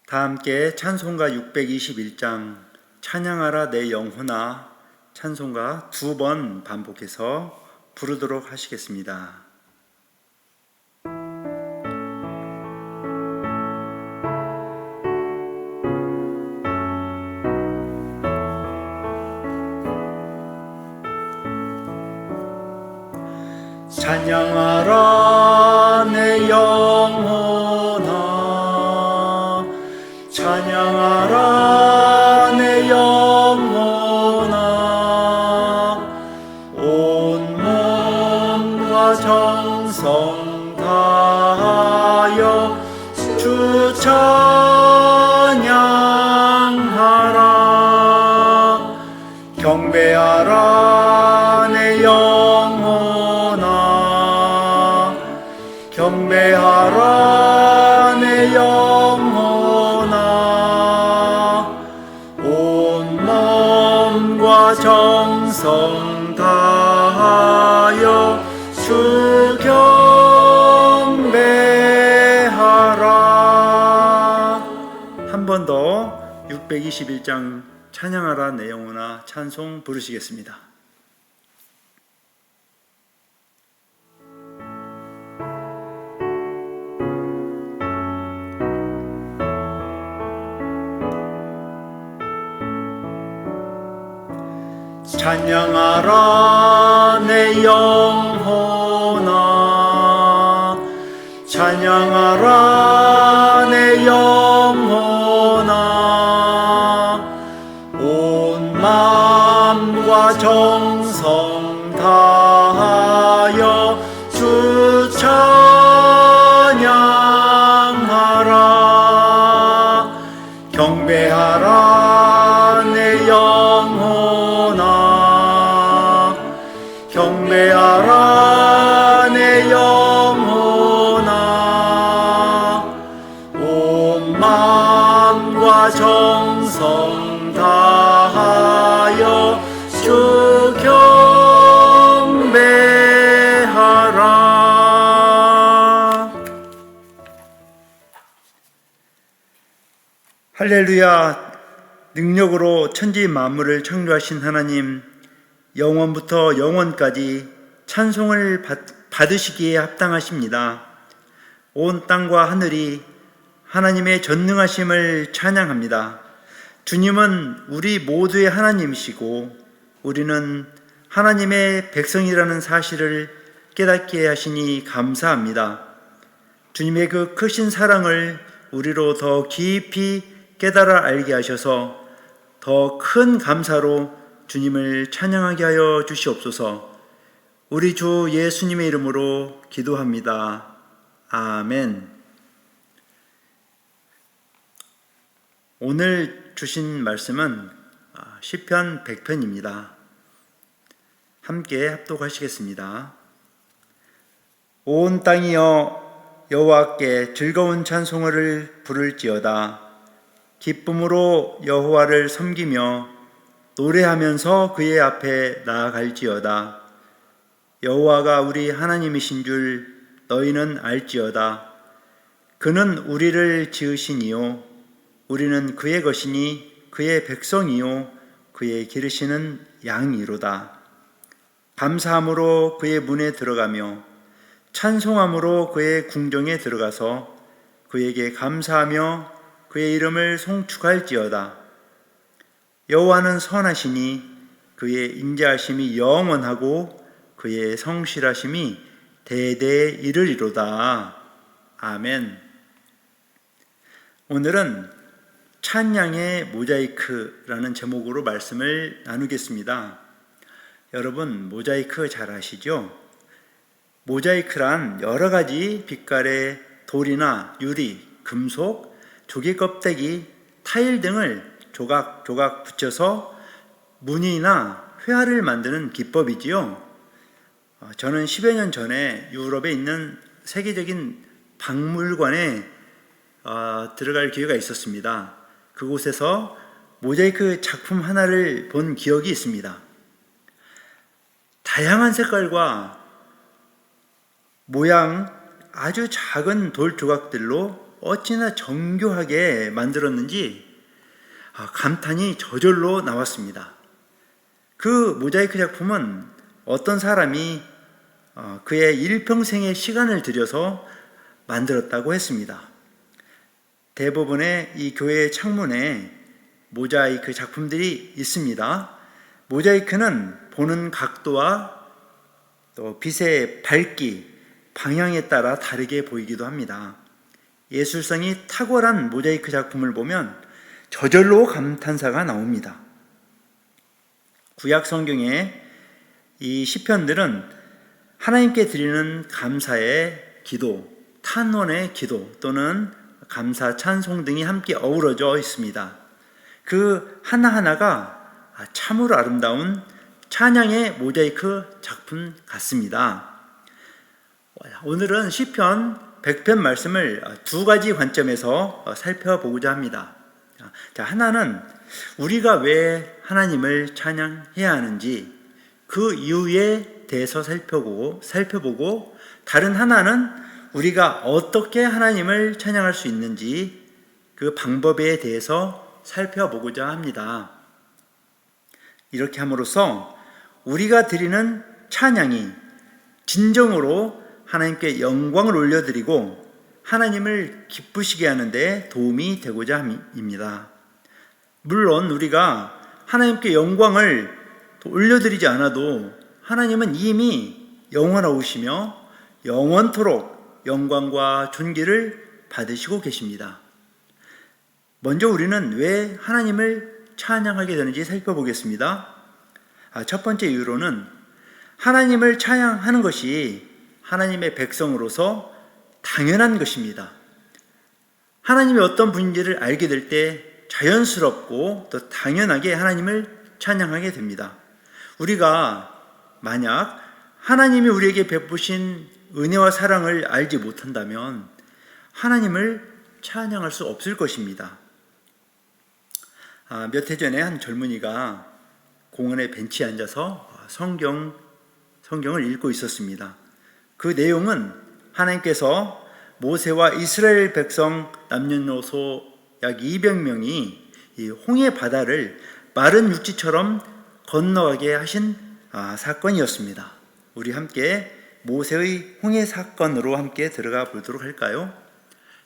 다 함께 찬송가 621장 찬양하라 내 영혼아 찬송가 2번 반복해서 부르도록 하시겠습니다. 찬양하라 내 영혼아 찬양하라 내 영혼아 온 몸과 정성 다하여 주 찬양하라 경배하라 내 영혼아 경배하라 내 영혼아 온 몸과 정성 다하여 주 경배하라. 한 번 더 621장 찬양하라 내 영혼아 찬송 부르시겠습니다. 찬양하라 내 영혼아 찬양하라 내 영혼아 온 마음과 정성 다하여 주 찬양하라 경배하라 내 영혼아 경배하라 내 영혼아 온 마음과 정성 다하여 주 경배하라. 할렐루야. 능력으로 천지 만물을 창조하신 하나님, 영원부터 영원까지 찬송을 받으시기에 합당하십니다. 온 땅과 하늘이 하나님의 전능하심을 찬양합니다. 주님은 우리 모두의 하나님이시고 우리는 하나님의 백성이라는 사실을 깨닫게 하시니 감사합니다. 주님의 그 크신 사랑을 우리로 더 깊이 깨달아 알게 하셔서 더 큰 감사로 주님을 찬양하게 하여 주시옵소서. 우리 주 예수님의 이름으로 기도합니다. 아멘. 오늘 주신 말씀은 시편 100편입니다. 함께 합독하시겠습니다. 온 땅이여 여호와께 즐거운 찬송을 부를지어다. 기쁨으로 여호와를 섬기며 노래하면서 그의 앞에 나아갈지어다. 여호와가 우리 하나님이신 줄 너희는 알지어다. 그는 우리를 지으시니요 우리는 그의 것이니 그의 백성이요 그의 기르시는 양이로다. 감사함으로 그의 문에 들어가며 찬송함으로 그의 궁정에 들어가서 그에게 감사하며 그의 이름을 송축할지어다. 여호와는 선하시니 그의 인자하심이 영원하고 그의 성실하심이 대대에 이르리로다. 아멘. 오늘은 찬양의 모자이크라는 제목으로 말씀을 나누겠습니다. 여러분 모자이크 잘 아시죠? 모자이크란 여러 가지 빛깔의 돌이나 유리, 금속, 조개 껍데기, 타일 등을 조각조각 붙여서 무늬나 회화를 만드는 기법이지요. 저는 10여 년 전에 유럽에 있는 세계적인 박물관에 들어갈 기회가 있었습니다. 그곳에서 모자이크 작품 하나를 본 기억이 있습니다. 다양한 색깔과 모양 아주 작은 돌 조각들로 어찌나 정교하게 만들었는지 감탄이 저절로 나왔습니다. 그 모자이크 작품은 어떤 사람이 그의 일평생의 시간을 들여서 만들었다고 했습니다. 대부분의 이 교회의 창문에 모자이크 작품들이 있습니다. 모자이크는 보는 각도와 또 빛의 밝기, 방향에 따라 다르게 보이기도 합니다. 예술성이 탁월한 모자이크 작품을 보면 저절로 감탄사가 나옵니다. 구약 성경의 이 시편들은 하나님께 드리는 감사의 기도, 탄원의 기도 또는 감사, 찬송 등이 함께 어우러져 있습니다. 그 하나하나가 참으로 아름다운 찬양의 모자이크 작품 같습니다. 오늘은 시편 100편 말씀을 두 가지 관점에서 살펴보고자 합니다. 자, 하나는 우리가 왜 하나님을 찬양해야 하는지 그 이유에 대해서 살펴보고 다른 하나는 우리가 어떻게 하나님을 찬양할 수 있는지 그 방법에 대해서 살펴보고자 합니다. 이렇게 함으로써 우리가 드리는 찬양이 진정으로 하나님께 영광을 올려드리고 하나님을 기쁘시게 하는 데 도움이 되고자 합니다. 물론 우리가 하나님께 영광을 올려드리지 않아도 하나님은 이미 영원하시며 영원토록 영광과 존귀를 받으시고 계십니다. 먼저 우리는 왜 하나님을 찬양하게 되는지 살펴보겠습니다. 첫 번째 이유로는 하나님을 찬양하는 것이 하나님의 백성으로서 당연한 것입니다. 하나님이 어떤 분인지를 알게 될 때 자연스럽고 또 당연하게 하나님을 찬양하게 됩니다. 우리가 만약 하나님이 우리에게 베푸신 은혜와 사랑을 알지 못한다면 하나님을 찬양할 수 없을 것입니다. 몇 해 전에 한 젊은이가 공원의 벤치에 앉아서 성경을 읽고 있었습니다. 그 내용은 하나님께서 모세와 이스라엘 백성 남녀노소 약 200명이 이 홍해 바다를 마른 육지처럼 건너가게 하신 사건이었습니다. 우리 함께 모세의 홍해 사건으로 함께 들어가 보도록 할까요?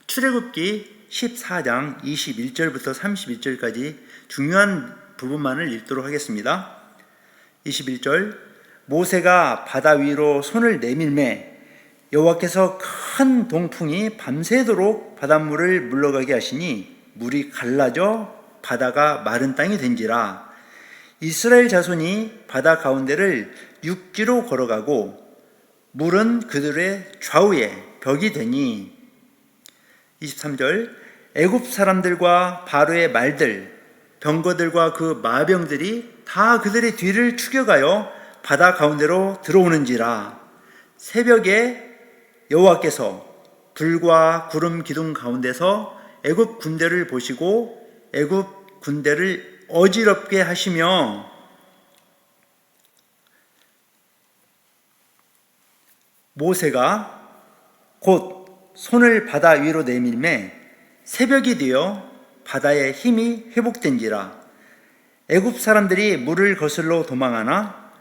출애굽기 14장 21절부터 31절까지 중요한 부분만을 읽도록 하겠습니다. 21절 모세가 바다 위로 손을 내밀매 여호와께서 큰 동풍이 밤새도록 바닷물을 물러가게 하시니 물이 갈라져 바다가 마른 땅이 된지라. 이스라엘 자손이 바다 가운데를 육지로 걸어가고 물은 그들의 좌우에 벽이 되니. 23절 애굽 사람들과 바로의 말들 병거들과 그 마병들이 다 그들의 뒤를 추격하여 바다 가운데로 들어오는지라. 새벽에 여호와께서 불과 구름 기둥 가운데서 애굽 군대를 보시고 애굽 군대를 어지럽게 하시며 모세가 곧 손을 바다 위로 내밀매 새벽이 되어 바다의 힘이 회복된지라. 애굽 사람들이 물을 거슬러 도망하나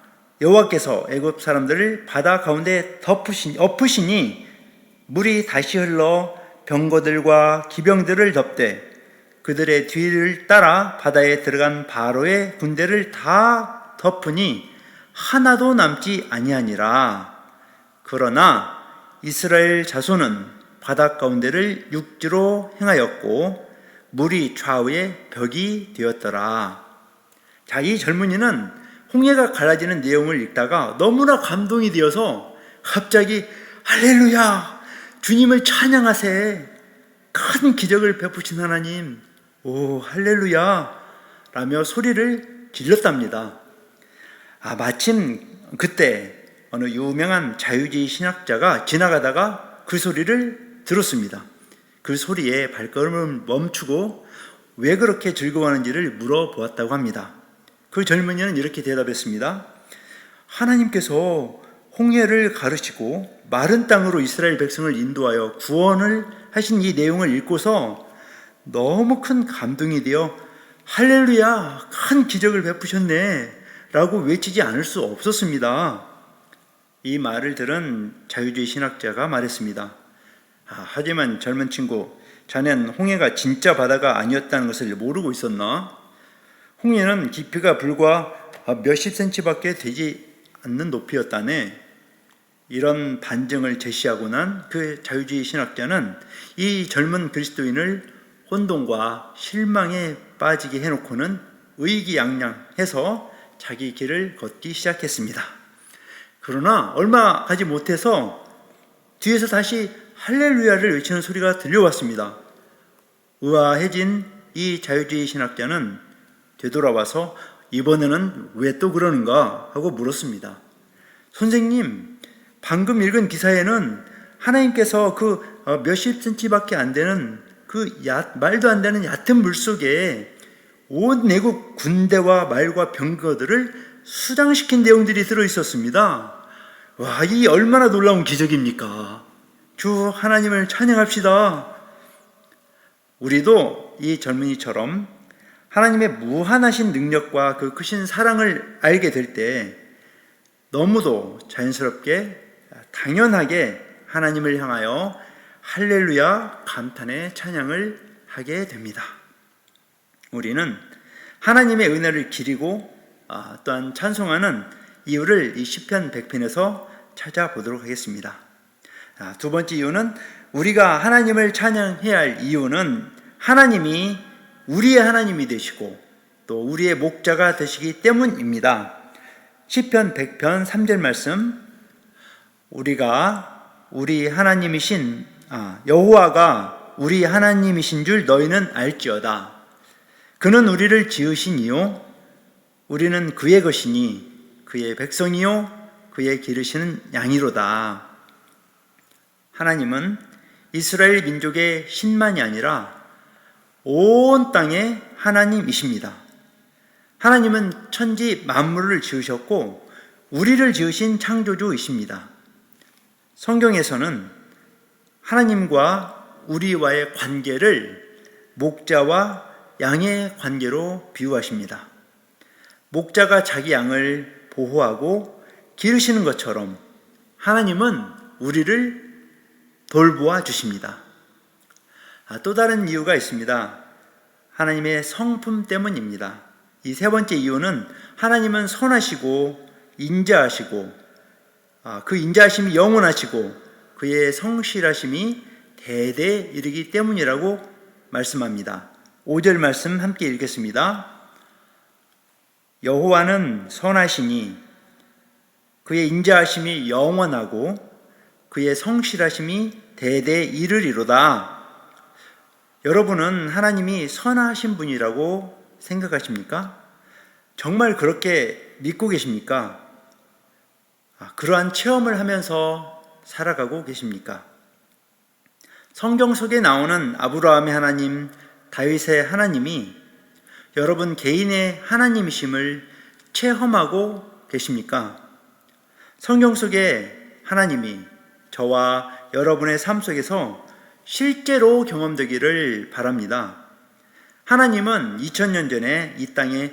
여호와께서 애굽 사람들을 바다 가운데 엎으시니 물이 다시 흘러 병거들과 기병들을 덮되 그들의 뒤를 따라 바다에 들어간 바로의 군대를 다 덮으니 하나도 남지 아니하니라. 그러나 이스라엘 자손은 바다 가운데를 육지로 행하였고 물이 좌우에 벽이 되었더라. 자, 이 젊은이는 홍해가 갈라지는 내용을 읽다가 너무나 감동이 되어서 갑자기 할렐루야, 주님을 찬양하세, 큰 기적을 베푸신 하나님, 오 할렐루야 라며 소리를 질렀답니다. 마침 그때 어느 유명한 자유주의 신학자가 지나가다가 그 소리를 들었습니다. 그 소리에 발걸음을 멈추고 왜 그렇게 즐거워하는지를 물어보았다고 합니다. 그 젊은이는 이렇게 대답했습니다. 하나님께서 홍해를 가르시고 마른 땅으로 이스라엘 백성을 인도하여 구원을 하신 이 내용을 읽고서 너무 큰 감동이 되어 할렐루야, 큰 기적을 베푸셨네 라고 외치지 않을 수 없었습니다. 이 말을 들은 자유주의 신학자가 말했습니다. 하지만 젊은 친구, 자넨 홍해가 진짜 바다가 아니었다는 것을 모르고 있었나? 홍해는 깊이가 불과 몇십 센치밖에 되지 않는 높이였다네. 이런 반증을 제시하고 난 그 자유주의 신학자는 이 젊은 그리스도인을 혼돈과 실망에 빠지게 해놓고는 의기양양해서 자기 길을 걷기 시작했습니다. 그러나 얼마 가지 못해서 뒤에서 다시 할렐루야를 외치는 소리가 들려왔습니다. 의아해진 이 자유주의 신학자는 되돌아와서 이번에는 왜 또 그러는가 하고 물었습니다. 선생님, 방금 읽은 기사에는 하나님께서 그 몇십 센치밖에 안 되는 말도 안 되는 얕은 물속에 온 애국 군대와 말과 병거들을 수장시킨 내용들이 들어있었습니다. 와, 이 얼마나 놀라운 기적입니까? 주 하나님을 찬양합시다. 우리도 이 젊은이처럼 하나님의 무한하신 능력과 그 크신 사랑을 알게 될 때 너무도 자연스럽게 당연하게 하나님을 향하여 할렐루야 감탄의 찬양을 하게 됩니다. 우리는 하나님의 은혜를 기리고 또한 찬송하는 이유를 이 시편 100편에서 찾아보도록 하겠습니다. 두 번째 이유는, 우리가 하나님을 찬양해야 할 이유는 하나님이 우리의 하나님이 되시고 또 우리의 목자가 되시기 때문입니다. 시편 100편 3절 말씀, 우리 하나님이신 여호와가 우리 하나님이신 줄 너희는 알지어다. 그는 우리를 지으시니요 우리는 그의 것이니 그의 백성이요 그의 기르시는 양이로다. 하나님은 이스라엘 민족의 신만이 아니라 온 땅의 하나님이십니다. 하나님은 천지 만물을 지으셨고 우리를 지으신 창조주이십니다. 성경에서는 하나님과 우리와의 관계를 목자와 양의 관계로 비유하십니다. 목자가 자기 양을 보호하고 기르시는 것처럼 하나님은 우리를 돌보아 주십니다. 또 다른 이유가 있습니다. 하나님의 성품 때문입니다. 이 세 번째 이유는, 하나님은 선하시고 인자하시고 그 인자하심이 영원하시고 그의 성실하심이 대대에 이르기 때문이라고 말씀합니다. 5절 말씀 함께 읽겠습니다. 여호와는 선하시니 그의 인자하심이 영원하고 그의 성실하심이 대대에 이르리로다. 여러분은 하나님이 선하신 분이라고 생각하십니까? 정말 그렇게 믿고 계십니까? 그러한 체험을 하면서 살아가고 계십니까? 성경 속에 나오는 아브라함의 하나님, 다윗의 하나님이 여러분 개인의 하나님이심을 체험하고 계십니까? 성경 속에 하나님이 저와 여러분의 삶 속에서 실제로 경험되기를 바랍니다. 하나님은 2000년 전에 이 땅에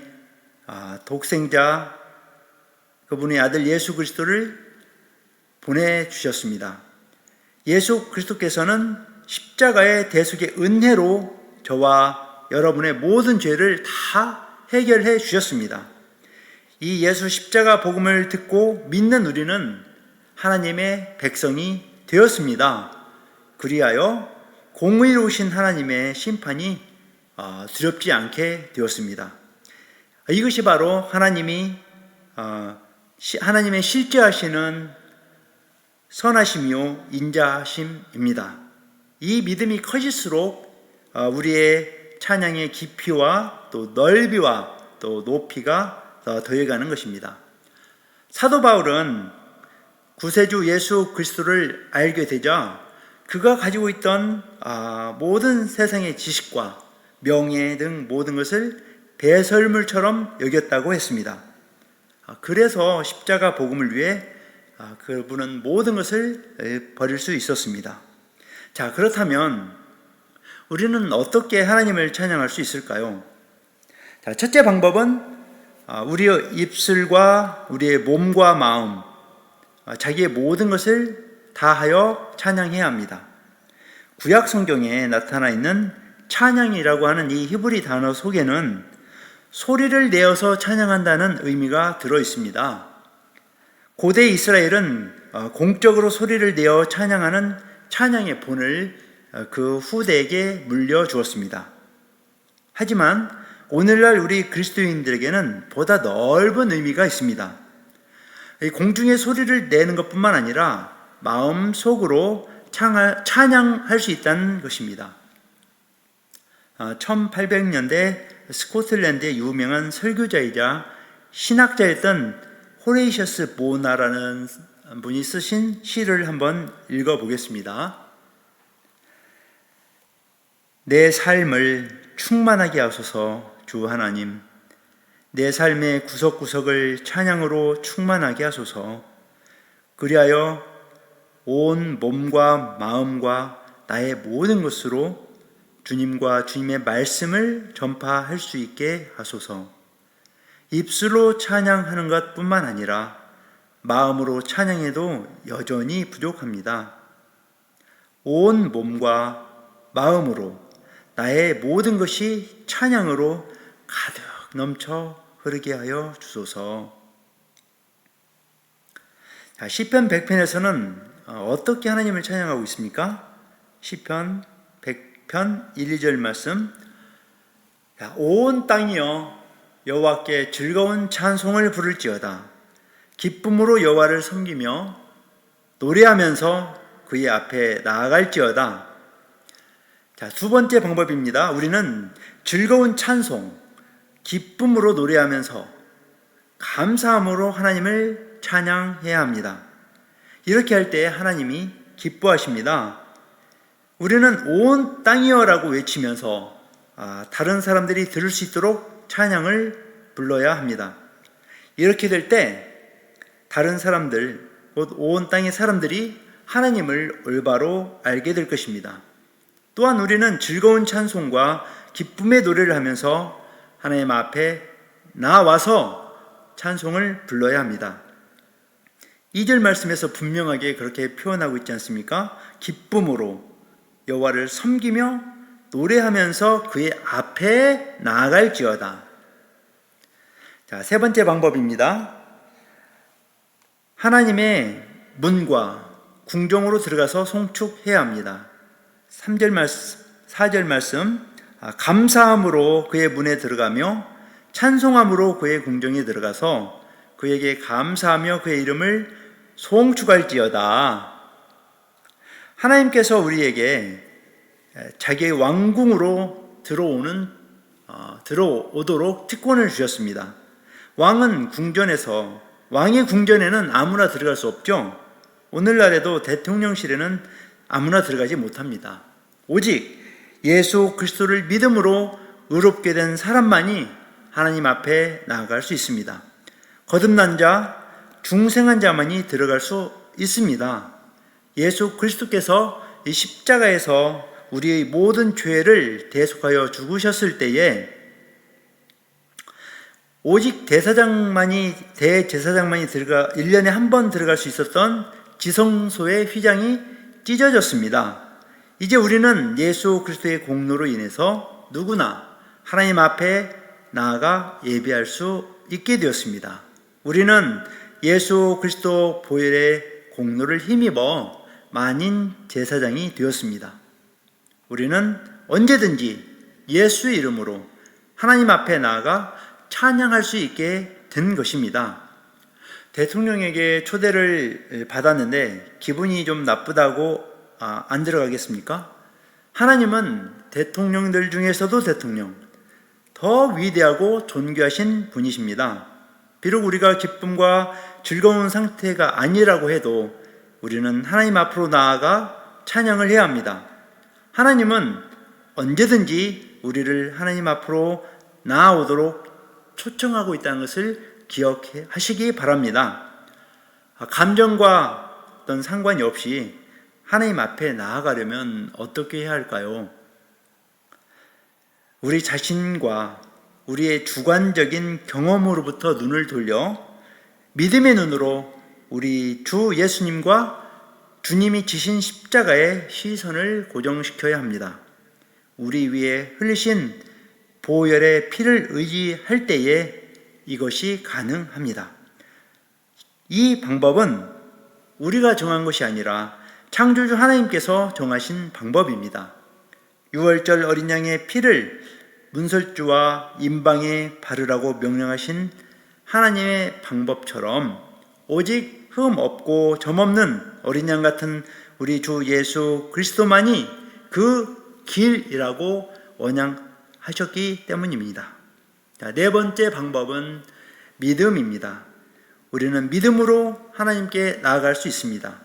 독생자, 그분의 아들 예수 그리스도를 보내주셨습니다. 예수 그리스도께서는 십자가의 대속의 은혜로 저와 여러분의 모든 죄를 다 해결해 주셨습니다. 이 예수 십자가 복음을 듣고 믿는 우리는 하나님의 백성이 되었습니다. 그리하여 공의로우신 하나님의 심판이 두렵지 않게 되었습니다. 이것이 바로 하나님의 실제하시는 선하심이요 인자하심입니다. 이 믿음이 커질수록 우리의 찬양의 깊이와 또 넓이와 또 높이가 더해가는 것입니다. 사도 바울은 구세주 예수 그리스도를 알게 되자 그가 가지고 있던 모든 세상의 지식과 명예 등 모든 것을 배설물처럼 여겼다고 했습니다. 그래서 십자가 복음을 위해 그분은 모든 것을 버릴 수 있었습니다. 자, 그렇다면 우리는 어떻게 하나님을 찬양할 수 있을까요? 자, 첫째 방법은 우리의 입술과 우리의 몸과 마음, 자기의 모든 것을 다하여 찬양해야 합니다. 구약 성경에 나타나 있는 찬양이라고 하는 이 히브리 단어 속에는 소리를 내어서 찬양한다는 의미가 들어 있습니다. 고대 이스라엘은 공적으로 소리를 내어 찬양하는 찬양의 본을 그 후대에게 물려주었습니다. 하지만 오늘날 우리 그리스도인들에게는 보다 넓은 의미가 있습니다. 공중에 소리를 내는 것뿐만 아니라 마음속으로 찬양할 수 있다는 것입니다. 1800년대 스코틀랜드의 유명한 설교자이자 신학자였던 호레이셔스 보나라는 분이 쓰신 시를 한번 읽어보겠습니다. 내 삶을 충만하게 하소서 주 하나님, 내 삶의 구석구석을 찬양으로 충만하게 하소서. 그리하여 온 몸과 마음과 나의 모든 것으로 주님과 주님의 말씀을 전파할 수 있게 하소서. 입술로 찬양하는 것뿐만 아니라 마음으로 찬양해도 여전히 부족합니다. 온 몸과 마음으로 나의 모든 것이 찬양으로 가득 넘쳐 흐르게 하여 주소서. 자, 시편 100편에서는 어떻게 하나님을 찬양하고 있습니까? 시편 100편 1, 2절 말씀. 자, 온 땅이여 여호와께 즐거운 찬송을 부를지어다. 기쁨으로 여호와를 섬기며 노래하면서 그의 앞에 나아갈지어다. 자, 두 번째 방법입니다. 우리는 즐거운 찬송, 기쁨으로 노래하면서 감사함으로 하나님을 찬양해야 합니다. 이렇게 할 때 하나님이 기뻐하십니다. 우리는 온 땅이여라고 외치면서 다른 사람들이 들을 수 있도록 찬양을 불러야 합니다. 이렇게 될 때 다른 사람들, 곧 온 땅의 사람들이 하나님을 올바로 알게 될 것입니다. 또한 우리는 즐거운 찬송과 기쁨의 노래를 하면서 하나님 앞에 나와서 찬송을 불러야 합니다. 2절 말씀에서 분명하게 그렇게 표현하고 있지 않습니까? 기쁨으로 여호와를 섬기며 노래하면서 그의 앞에 나아갈지어다. 자, 세 번째 방법입니다. 하나님의 문과 궁정으로 들어가서 송축해야 합니다. 3절 말씀, 4절 말씀, 감사함으로 그의 문에 들어가며 찬송함으로 그의 궁정에 들어가서 그에게 감사하며 그의 이름을 송축할지어다. 하나님께서 우리에게 자기의 왕궁으로 들어오도록 특권을 주셨습니다. 왕의 궁전에는 아무나 들어갈 수 없죠. 오늘날에도 대통령실에는 아무나 들어가지 못합니다. 오직 예수 그리스도를 믿음으로 의롭게 된 사람만이 하나님 앞에 나아갈 수 있습니다. 거듭난 자, 중생한 자만이 들어갈 수 있습니다. 예수 그리스도께서 이 십자가에서 우리의 모든 죄를 대속하여 죽으셨을 때에 오직 대제사장만이 1년에 한 번 들어갈 수 있었던 지성소의 휘장이 찢어졌습니다. 이제 우리는 예수 그리스도의 공로로 인해서 누구나 하나님 앞에 나아가 예배할 수 있게 되었습니다. 우리는 예수 그리스도 보혈의 공로를 힘입어 만인 제사장이 되었습니다. 우리는 언제든지 예수의 이름으로 하나님 앞에 나아가 찬양할 수 있게 된 것입니다. 대통령에게 초대를 받았는데 기분이 좀 나쁘다고 안 들어가겠습니까? 하나님은 대통령들 중에서도 대통령, 더 위대하고 존귀하신 분이십니다. 비록 우리가 기쁨과 즐거운 상태가 아니라고 해도 우리는 하나님 앞으로 나아가 찬양을 해야 합니다. 하나님은 언제든지 우리를 하나님 앞으로 나아오도록 초청하고 있다는 것을 기억하시기 바랍니다. 감정과 어떤 상관이 없이 하나님 앞에 나아가려면 어떻게 해야 할까요? 우리 자신과 우리의 주관적인 경험으로부터 눈을 돌려 믿음의 눈으로 우리 주 예수님과 주님이 지신 십자가에 시선을 고정시켜야 합니다. 우리 위에 흘리신 보혈의 피를 의지할 때에 이것이 가능합니다. 이 방법은 우리가 정한 것이 아니라 창조주 하나님께서 정하신 방법입니다. 유월절 어린 양의 피를 문설주와 임방에 바르라고 명령하신 하나님의 방법처럼 오직 흠 없고 점 없는 어린 양 같은 우리 주 예수 그리스도만이 그 길이라고 원양하셨기 때문입니다. 자, 네 번째 방법은 믿음입니다. 우리는 믿음으로 하나님께 나아갈 수 있습니다.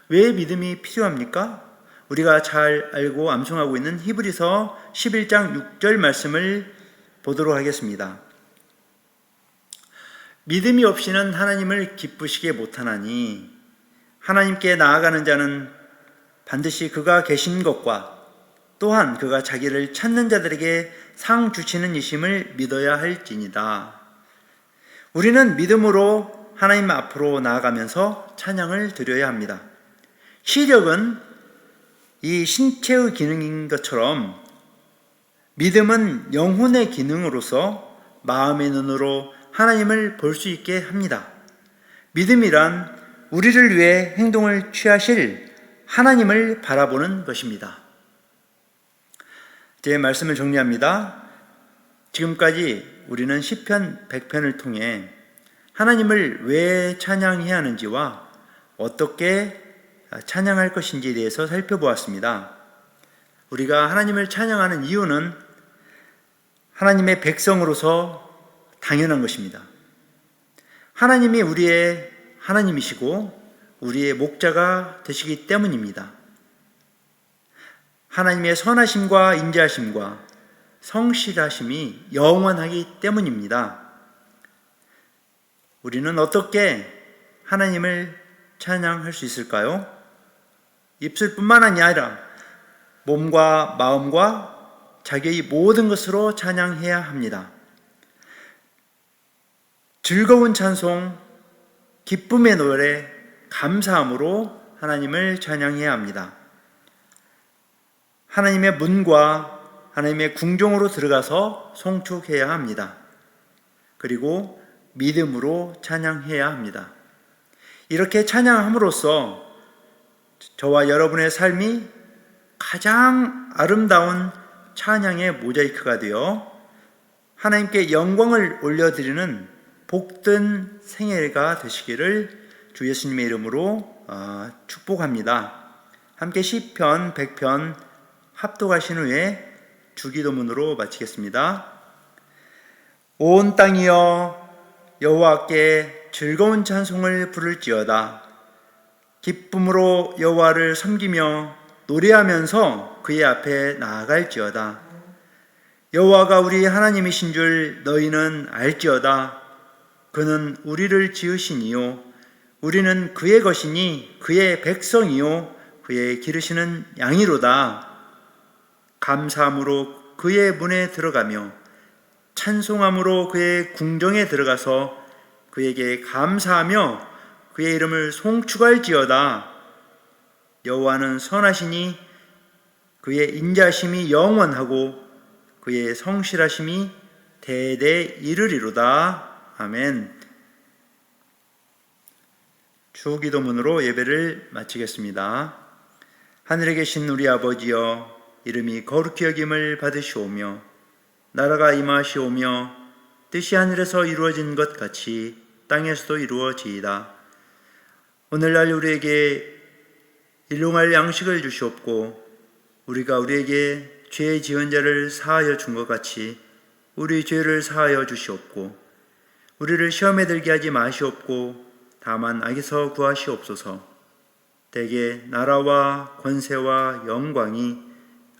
왜 믿음이 필요합니까? 우리가 잘 알고 암송하고 있는 히브리서 11장 6절 말씀을 보도록 하겠습니다. 믿음이 없이는 하나님을 기쁘시게 못하나니 하나님께 나아가는 자는 반드시 그가 계신 것과 또한 그가 자기를 찾는 자들에게 상 주시는 이심을 믿어야 할지니라. 우리는 믿음으로 하나님 앞으로 나아가면서 찬양을 드려야 합니다. 시력은 이 신체의 기능인 것처럼 믿음은 영혼의 기능으로서 마음의 눈으로 하나님을 볼 수 있게 합니다. 믿음이란 우리를 위해 행동을 취하실 하나님을 바라보는 것입니다. 제 말씀을 정리합니다. 지금까지 우리는 시편 100편을 통해 하나님을 왜 찬양해야 하는지와 어떻게 찬양할 것인지에 대해서 살펴보았습니다. 우리가 하나님을 찬양하는 이유는 하나님의 백성으로서 당연한 것입니다. 하나님이 우리의 하나님이시고 우리의 목자가 되시기 때문입니다. 하나님의 선하심과 인자하심과 성실하심이 영원하기 때문입니다. 우리는 어떻게 하나님을 찬양할 수 있을까요? 입술뿐만 아니라 몸과 마음과 자기의 모든 것으로 찬양해야 합니다. 즐거운 찬송, 기쁨의 노래, 감사함으로 하나님을 찬양해야 합니다. 하나님의 문과 하나님의 궁정으로 들어가서 송축해야 합니다. 그리고 믿음으로 찬양해야 합니다. 이렇게 찬양함으로써 저와 여러분의 삶이 가장 아름다운 찬양의 모자이크가 되어 하나님께 영광을 올려드리는 복된 생애가 되시기를 주 예수님의 이름으로 축복합니다. 함께 시편 100편 합독하신 후에 주기도문으로 마치겠습니다. 온 땅이여 여호와께 즐거운 찬송을 부를지어다. 기쁨으로 여호와를 섬기며 노래하면서 그의 앞에 나아갈지어다. 여호와가 우리 하나님이신 줄 너희는 알지어다. 그는 우리를 지으시니요 우리는 그의 것이니 그의 백성이요 그의 기르시는 양이로다. 감사함으로 그의 문에 들어가며 찬송함으로 그의 궁정에 들어가서 그에게 감사하며 그의 이름을 송축할지어다. 여호와는 선하시니 그의 인자심이 영원하고 그의 성실하심이 대대 이르리로다. 아멘. 주기도문으로 예배를 마치겠습니다. 하늘에 계신 우리 아버지여, 이름이 거룩히 여김을 받으시오며 나라가 임하시오며 뜻이 하늘에서 이루어진 것 같이 땅에서도 이루어지이다. 오늘날 우리에게 일용할 양식을 주시옵고 우리가 우리에게 죄 지은 자를 사하여 준 것 같이 우리 죄를 사하여 주시옵고 우리를 시험에 들게 하지 마시옵고 다만 악에서 구하시옵소서. 대개 나라와 권세와 영광이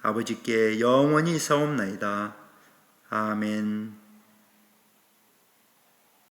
아버지께 영원히 있사옵나이다. 아멘.